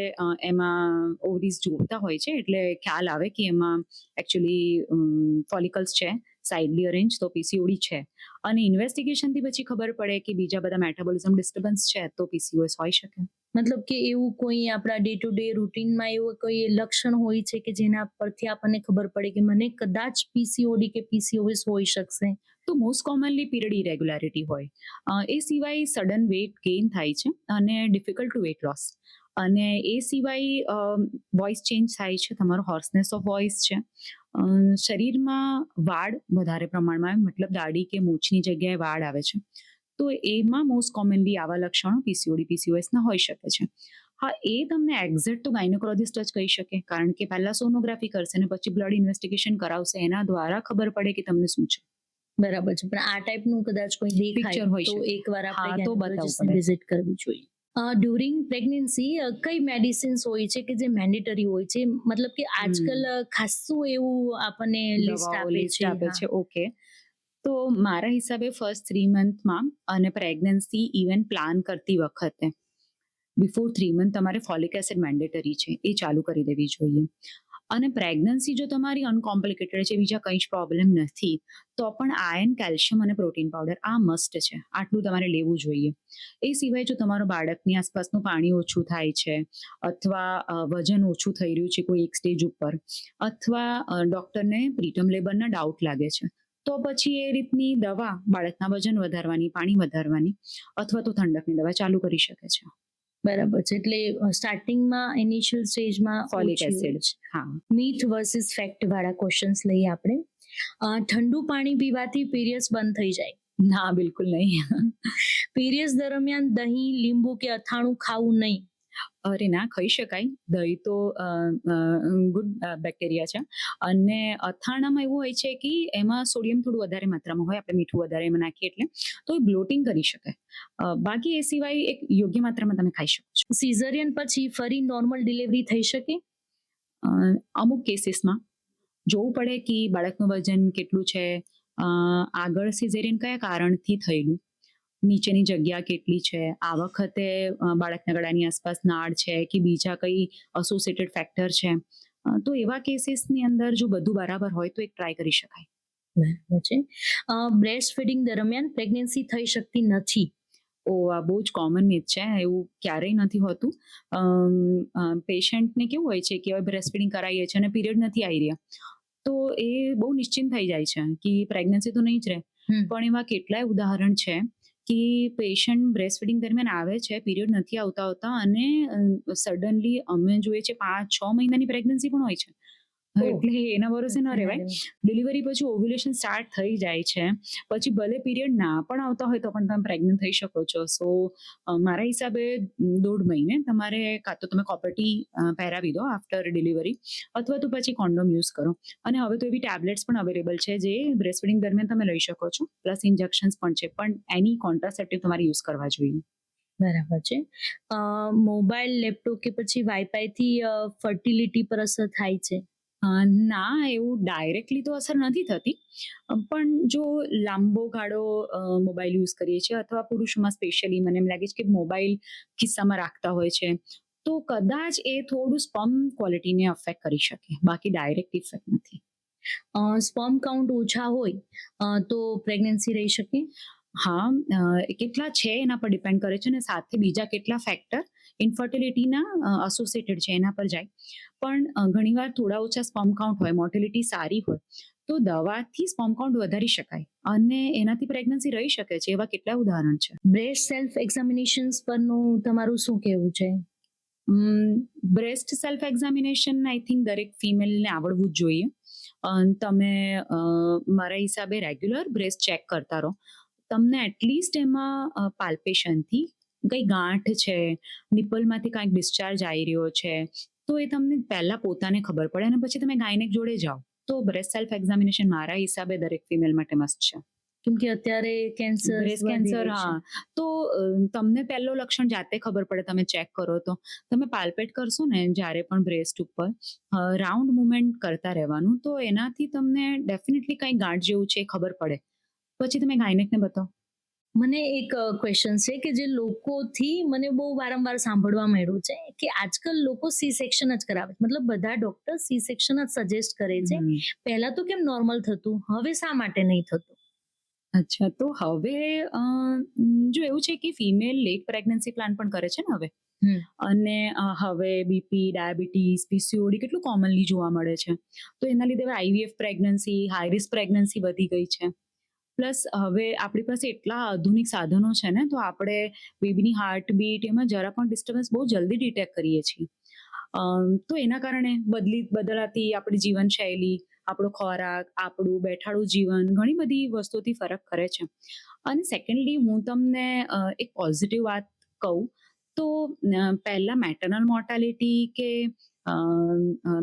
એમાં ઓવરીઝ જોતા હોય છે, એટલે ખ્યાલ આવે કે એમાં એકચ્યુઅલી ફોલિકલ્સ છે, સાઇડલી અરેન્જ, તો પીસીઓડી છે. અને ઇન્વેસ્ટિગેશનથી પછી ખબર પડે કે બીજા બધા મેટાબોલિઝમ ડિસ્ટર્બન્સ છે, તો પીસીઓએસ હોઈ શકે. મતલબ કે એવું કોઈ આપણા ડે ટુ ડે રૂટીનમાં એવું કોઈ લક્ષણ હોય છે કે જેના પરથી આપણને ખબર પડે કે મને કદાચ પીસીઓડી કે પીસીઓએસ હોઈ શકશે? તો મોસ્ટ કોમનલી પીરિયડ ઇરેગ્યુલારિટી હોય. એ સિવાય સડન વેઇટ ગેઇન થાય છે અને ડિફિકલ્ટ ટુ વેઇટ લોસ. અને એ સિવાય વોઇસ ચેન્જ થાય છે, તમારો હોર્સનેસ ઓફ વોઇસ છે, શરીરમાં વાળ વધારે પ્રમાણમાં, મતલબ દાઢી કે મૂછની જગ્યાએ વાળ આવે છે. તો એમાં મોસ્ટ કોમનલી આવા લક્ષણો પીસીઓડી પીસીઓએસના હોઈ શકે છે. હા, એ તમને એક્ઝેક્ટ તો ગાયનેકોલોજિસ્ટ જ કહી શકે, કારણ કે પહેલા સોનોગ્રાફી કરશે ને પછી બ્લડ ઇન્વેસ્ટિગેશન કરાવશે, એના દ્વારા ખબર પડે કે તમને શું છે. બરાબર છે. પણ આ ટાઈપનું કદાચ કોઈ દેખાય તો એકવાર આપણે ગાયનેકોલોજિસ્ટને વિઝિટ કરવી જોઈએ. ડ્યુરિંગ પ્રેગ્નન્સી કઈ મેડિસિન્સ હોય છે કે જે મેન્ડેટરી હોય છે? મતલબ કે આજકાલ ખાસું એવું આપણને લિસ્ટ આપે છે. ઓકે. તો મારા હિસાબે ફર્સ્ટ 3 મંથમાં અને પ્રેગ્નન્સી ઇવન પ્લાન કરતી વખતે બિફોર 3 મંથ તમારે ફોલિક એસિડ મેન્ડેટરી છે, એ ચાલુ કરી દેવી જોઈએ. અને પ્રેગ્નન્સી જો તમારી અનકોમ્પ્લિકેટેડ છે, બીજા કંઈ જ પ્રોબ્લેમ નથી, તો પણ આયર્ન, કેલ્શિયમ અને પ્રોટીન પાવડર આ મસ્ટ છે, આટલું તમારે લેવું જોઈએ. એ સિવાય જો તમારું બાળકની આસપાસનું પાણી ઓછું થાય છે, અથવા વજન ઓછું થઈ રહ્યું છે કોઈ એક સ્ટેજ ઉપર, અથવા ડૉક્ટરને પ્રીટર્મ લેબરના ડાઉટ લાગે છે, તો પછી એ રીતની દવા બાળકના વજન વધારવાની, પાણી વધારવાની, અથવા તો ઠંડકની દવા ચાલુ કરી શકે છે. બરાબર છે. એટલે સ્ટાર્ટિંગમાં ઇનિશિયલ સ્ટેજમાં ફોલિક એસિડ. હા. મીથ વર્સિસ ફેક્ટ વાળા ક્વેશ્ચન્સ લઈએ આપણે. ઠંડુ પાણી પીવાથી પીરિયડ્સ બંધ થઈ જાય? ના, બિલકુલ નહીં. પીરિયડ્સ દરમિયાન દહીં, લીંબુ કે અથાણું ખાવું નહીં? અરે ના, ખાઈ શકાય. દહીં તો ગુડ બેક્ટેરિયા છે. અને અથાણામાં એવું હોય છે કે એમાં સોડિયમ થોડું વધારે માત્રામાં હોય, આપણે મીઠું વધારે એમાં નાખીએ એટલે, તો એ બ્લોટિંગ કરી શકે. બાકી એ સિવાય એક યોગ્ય માત્રામાં તમે ખાઈ શકો છો. સિઝેરિયન પછી ફરી નોર્મલ ડિલિવરી થઈ શકે? અમુક કેસીસમાં જોવું પડે કે બાળકનું વજન કેટલું છે, આગળ સિઝેરિયન કયા કારણથી થયેલું, નીચેની જગ્યા કેટલી છે, આ વખતે બાળકના ગળાની આસપાસ નાળ છે કે બીજા કંઈ એસોસિએટેડ ફેક્ટર છે. તો એવા કેસીસની અંદર જો બધું બરાબર હોય તો એક ટ્રાય કરી શકાય. બરાબર છે. બ્રેસ્ટ ફીડિંગ દરમિયાન પ્રેગ્નન્સી થઈ શકતી નથી. આ બહુ જ કોમન મિથ છે, એવું ક્યારેય નથી હોતું. પેશન્ટને કેવું હોય છે કે હવે બ્રેસ્ટ ફીડિંગ કરાવીએ છીએ અને પીરિયડ નથી આવી રહ્યા, તો એ બહુ નિશ્ચિંત થઈ જાય છે કે પ્રેગ્નન્સી તો નહીં જ રહે. પણ એવા કેટલાય ઉદાહરણ છે કે પેશન્ટ બ્રેસ્ટ ફીડિંગ દરમિયાન આવે છે, પીરિયડ નથી આવતા અને સડનલી અમે જોઈએ છે 5-6 મહિનાની પ્રેગ્નન્સી પણ હોય છે. એટલે એના ભરોસે ન રહેવાય. ડિલિવરી પછી ઓવ્યુલેશન સ્ટાર્ટ થઈ જાય છે, પછી ભલે પીરિયડ ના પણ આવતા હોય તો પણ તમે પ્રેગ્નન્ટ થઈ શકો છો. સો મારા હિસાબે 1.5 મહિને તમારે કાં તો તમે કોપરટી પહેરાવી દો આફ્ટર ડિલિવરી, અથવા તો પછી કોન્ડોમ યુઝ કરો. અને હવે તો એવી ટેબ્લેટ્સ પણ અવેલેબલ છે જે બ્રેસ્ટ ફીડિંગ દરમિયાન તમે લઈ શકો છો, પ્લસ ઇન્જેક્શન્સ પણ છે, પણ એની કોન્ટ્રાસેપ્ટિવ તમારે યુઝ કરવા જોઈએ. બરાબર છે. મોબાઈલ, લેપટોપ કે પછી વાઈફાઈથી ફર્ટિલિટી પર અસર થાય છે? ના, એવું ડાયરેક્ટલી તો અસર નથી થતી, પણ જો લાંબો ગાળો મોબાઈલ યુઝ કરીએ છીએ, અથવા પુરુષોમાં સ્પેશિયલી મને એમ લાગે છે કે મોબાઈલ ખિસ્સામાં રાખતા હોય છે, તો કદાચ એ થોડું સ્પર્મ ક્વોલિટીને અફેક્ટ કરી શકે, બાકી ડાયરેક્ટ ઇફેક્ટ નથી. સ્પર્મ કાઉન્ટ ઓછા હોય તો પ્રેગ્નન્સી રહી શકે? હા, કેટલા છે એના પર ડિપેન્ડ કરે છે, અને સાથે બીજા કેટલા ફેક્ટર ઇન્ફર્ટિલિટીના એસોસિએટેડ છે એના પર જાય. પણ ઘણીવાર થોડા ઓછા સ્પર્મ કાઉન્ટ હોય, મોર્ટિલિટી સારી હોય, તો દવાથી સ્પર્મ કાઉન્ટ વધારી શકાય અને એનાથી પ્રેગ્નન્સી રહી શકે છે. એવા કેટલા ઉદાહરણ છે. બ્રેસ્ટ સેલ્ફ એક્ઝામિનેશન્સ પરનું તમારું શું કહેવું છે? Breast self examination I think દરેક ફિમેલને આવડવું જ જોઈએ. તમે મારા હિસાબે રેગ્યુલર બ્રેસ્ટ ચેક કરતા રહો. તમને એટલીસ્ટ એમાં પાલ્પેશનથી કંઈ ગાંઠ છે, નિપલમાંથી કાંઈક ડિસ્ચાર્જ આવી રહ્યો છે, તો એ તમને પહેલા પોતાને ખબર પડે અને પછી તમે ગાયનેક જોડે જાઓ. તો બ્રેસ્ટ સેલ્ફ એક્ઝામિનેશન મારા હિસાબે દરેક ફિમેલ માટે મસ્ત છે. કેમ કે અત્યારે કેન્સર, બ્રેસ્ટ કેન્સર, તો તમને પહેલો લક્ષણ જાતે ખબર પડે, તમે ચેક કરો તો. તમે પાલ્પેટ કરશો ને જ્યારે પણ બ્રેસ્ટ ઉપર રાઉન્ડ મુવમેન્ટ કરતા રહેવાનું, તો એનાથી તમને ડેફિનેટલી કંઈ ગાંઠ જેવું છે ખબર પડે. પછી તમે ગાયનેકને બતાવો. મને એક ક્વેશ્ચન છે કે જે લોકોથી મને બહુ વારંવાર સાંભળવા મળ્યું છે કે આજકાલ લોકો સી સેક્શન જ કરાવે છે, મતલબ બધા ડોક્ટર સી સેક્શન જ સજેસ્ટ કરે છે. પહેલા તો કેમ નોર્મલ થતું, હવે શા માટે નહીં થતું? અચ્છા, તો હવે જો એવું છે કે ફિમેલ લેટ પ્રેગ્નન્સી પ્લાન પણ કરે છે ને હવે. અને હવે બીપી, ડાયાબિટીસ, પીસીઓડી કેટલું કોમનલી જોવા મળે છે. તો એના લીધે હવે IVF pregnancy, high risk pregnancy વધી ગઈ છે. પ્લસ હવે આપણી પાસે એટલા આધુનિક સાધનો છે ને, તો આપણે બેબીની હાર્ટબીટ એમાં જરા પણ ડિસ્ટર્બન્સ બહુ જલ્દી ડિટેક્ટ કરીએ છીએ. તો એના કારણે બદલાતી આપણી જીવનશૈલી, આપણો ખોરાક, આપણું બેઠાડું જીવન, ઘણી બધી વસ્તુથી ફરક કરે છે. અને સેકન્ડલી હું તમને એક પોઝિટિવ વાત કહું તો પહેલા મેટર્નલ મોર્ટાલિટી કે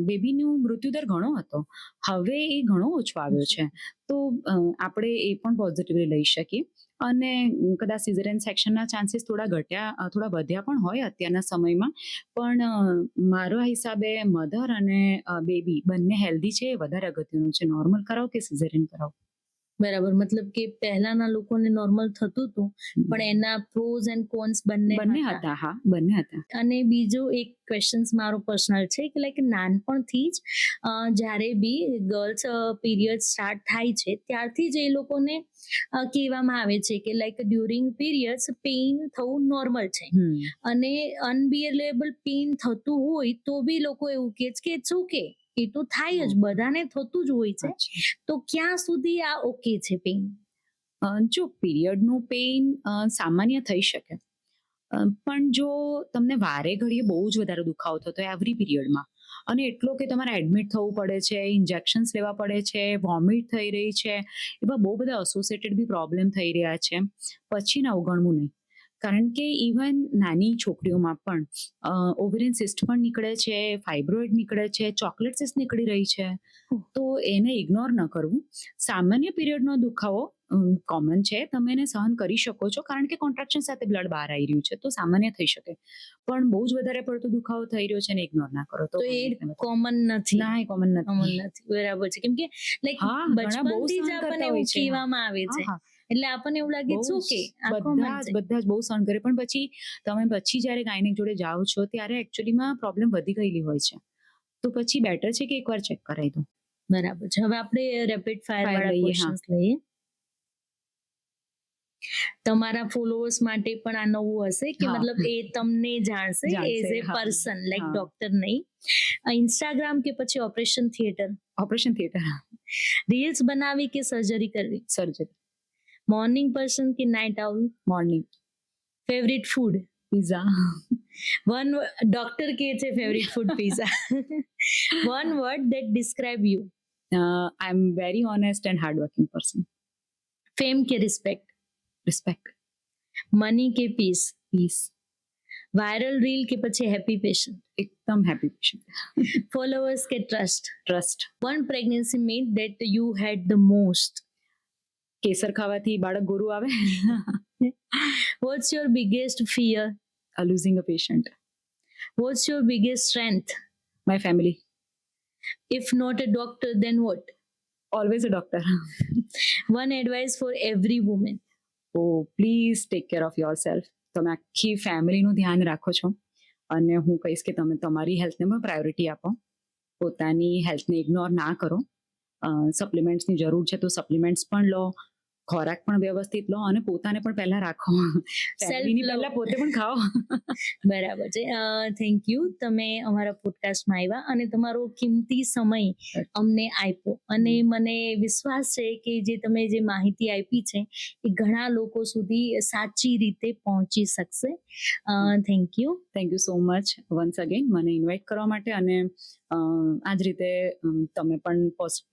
બેબીનું મૃત્યુદર ઘણો હતો, હવે એ ઘણો ઓછો આવ્યો છે. તો આપણે એ પણ પોઝિટિવલી લઈ શકીએ. અને કદાચ સિઝેરિયન સેક્શનના ચાન્સીસ થોડા વધ્યા પણ હોય અત્યારના સમયમાં, પણ મારા હિસાબે મધર અને બેબી બંને હેલ્ધી છે, એ વધારે અગત્યનું છે. નોર્મલ કરાવો કે સિઝેરિયન કરાવો. બરાબર, મતલબ કે પહેલાના લોકોને નોર્મલ થતું હતું, પણ એના પ્રોઝ એન્ડ કોન્સ બંને હતા. હા, બંને હતા. અને બીજો એક ક્વેશ્ચન મારો પર્સનલ છે કે લાઈક નાનપણથી જ જ્યારે બી ગર્લ્સ પીરિયડ સ્ટાર્ટ થાય છે ત્યારથી જ એ લોકોને કહેવામાં આવે છે કે લાઈક ડ્યુરિંગ પીરિયડ્સ પેઇન થવું નોર્મલ છે, અને અનબિયરેબલ પેઇન થતું હોય તો બી લોકો એવું કહે છે કે ઇટ્સ ઓકે, એ તો થાય જ, બધાને થતું જ હોય છે. તો ક્યાં સુધી આ ઓકે છે પેઇન? જો પીરિયડનું પેઇન સામાન્ય થઈ શકે, પણ જો તમને વારે ઘડીએ બહુ જ વધારે દુખાવો થતો હોય એવરી પીરિયડમાં, અને એટલો કે તમારે એડમિટ થવું પડે છે, ઇન્જેક્શન્સ લેવા પડે છે, વોમિટ થઈ રહી છે, એવા બહુ બધા એસોસિએટેડ બી પ્રોબ્લેમ થઈ રહ્યા છે, પછી ને અવગણવું નહીં. કારણ કે ઇવન નાની છોકરીઓમાં પણ ઓવેરિયન સિસ્ટ પણ નીકળે છે, ફાઇબ્રોઇડ નીકળે છે, ચોકલેટ સિસ્ટ નીકળી રહી છે, તો એને ઇગ્નોર ન કરવું. સામાન્ય પીરિયડનો દુખાવો કોમન છે, તમે એને સહન કરી શકો છો કારણ કે કોન્ટ્રાક્શન સાથે બ્લડ બહાર આવી રહ્યું છે, તો સામાન્ય થઈ શકે. પણ બહુ જ વધારે પડતો દુખાવો થઈ રહ્યો છે ને ઇગ્નોર ના કરો તો એ કોમન નથી. ના, એ કોમન કોમન નથી. નથી, બરાબર છે. કેમ કે લાઈક હા, ઘણા બહુ બચપનથી જ સહન આપણને કરતા એવું હોય છે. કહેવામાં આવે હા, છે, હા. એટલે આપણને એવું લાગે બહુ છે જ કે આ કોમન છે. બધા જ બહુ સહન કરે, પણ તમે જ્યારે ગાયનેક જોડે જાઓ છો ત્યારે એકચ્યુઅલીમાં પ્રોબ્લેમ વધી ગયેલી હોય છે. તો પછી બેટર છે કે એકવાર ચેક કરાવી દો. બરાબર છે. હવે આપણે રેપિડ ફાયર ફાયર વાળા લઈએ, હા. ક્વેશ્ચન્સ લઈએ. તમારા ફોલોઅર્સ માટે પણ આ નવું હશે કે હા. મતલબ એ તમને જાણશે જાણશે, એઝ એ હા. પર્સન, લાઈક હા. ડોક્ટર નહીં. ઇન્સ્ટાગ્રામ કે પછી operation theatre, operation theatre, reels બનાવી કે સર્જરી કરવી, સર્જરી, મોર્નિંગ પર્સન કે night owl, morning, favourite food, pizza. One doctor કે છે favourite food pizza. One word that describe you, I am very honest and hard working person. Fame કે respect, respect, money કે peace, peace, viral reel કે પછી happy patient, એકદમ happy patient, followers કે trust, trust. One pregnancy meet that you had the most, કેસર ખાવાથી બાળક ગોરું આવે. What's your biggest fear, losing a patient. What's your biggest strength, my family. If not a doctor then what, always a doctor. One advice for every woman, oh please take care of yourself. તમે આખી ફેમિલીનું ધ્યાન રાખો છો અને હું કહીશ કે તમે તમારી હેલ્થને પણ પ્રાયોરિટી આપો. પોતાની હેલ્થને ઇગ્નોર ના કરો. સપ્લિમેન્ટ્સની જરૂર છે તો સપ્લિમેન્ટ્સ પણ લો, ખોરાક પણ વ્યવસ્થિત લો અને પોતાને પણ પહેલા રાખો. ફેમિલીની love. પહેલા પોતે પણ ખાઓ. બરાબર છે. થેન્ક યુ, તમે અમારા પોડકાસ્ટમાં આવ્યા અને તમારો કિંમતી સમય અમને આપ્યો અને મને વિશ્વાસ છે કે જે તમે જે માહિતી આપી છે એ ઘણા લોકો સુધી સાચી રીતે પહોંચી શકશે. Thank you. Thank you so much once again મને ઇન્વાઇટ કરવા માટે, અને આ જ રીતે તમે પણ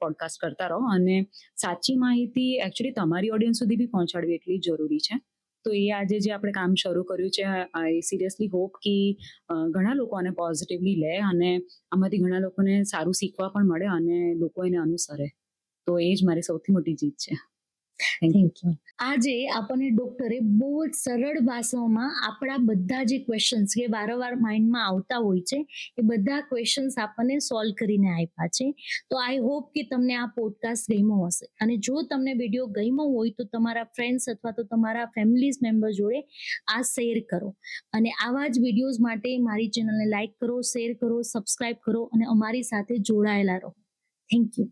પોડકાસ્ટ કરતા રહો અને સાચી માહિતી એકચ્યુઅલી તમારી ઓડિયન્સ સુધી બી પહોંચાડવી એટલી જરૂરી છે. તો એ આજે જે આપણે કામ શરૂ કર્યું છે, આઈ સિરિયસલી હોપ કે ઘણા લોકો આને પોઝિટિવલી લે અને આમાંથી ઘણા લોકોને સારું શીખવા પણ મળે અને લોકો એને અનુસરે. તો એ જ મારી સૌથી મોટી જીત છે. Thank you. આજે આપણને ડોક્ટરે બહુ જ સરળ ભાષામાં આપણા બધા જે ક્વેશ્ચન્સ કે વારંવાર માઇન્ડમાં આવતા હોય છે એ બધા ક્વેશ્ચન્સ આપણને સોલ્વ કરીને આપ્યા છે. તો આઈ હોપ કે તમને આ પોડકાસ્ટ ગમ્યો હશે અને જો તમને વિડીયો ગમ્યો હોય તો તમારા ફ્રેન્ડ્સ અથવા તો તમારા ફેમિલીઝ મેમ્બર જોડે આ શેર કરો અને આવા જ વિડીયોઝ માટે મારી ચેનલને લાઈક કરો, શેર કરો, સબસ્ક્રાઇબ કરો અને અમારી સાથે જોડાયેલા રહો. Thank you.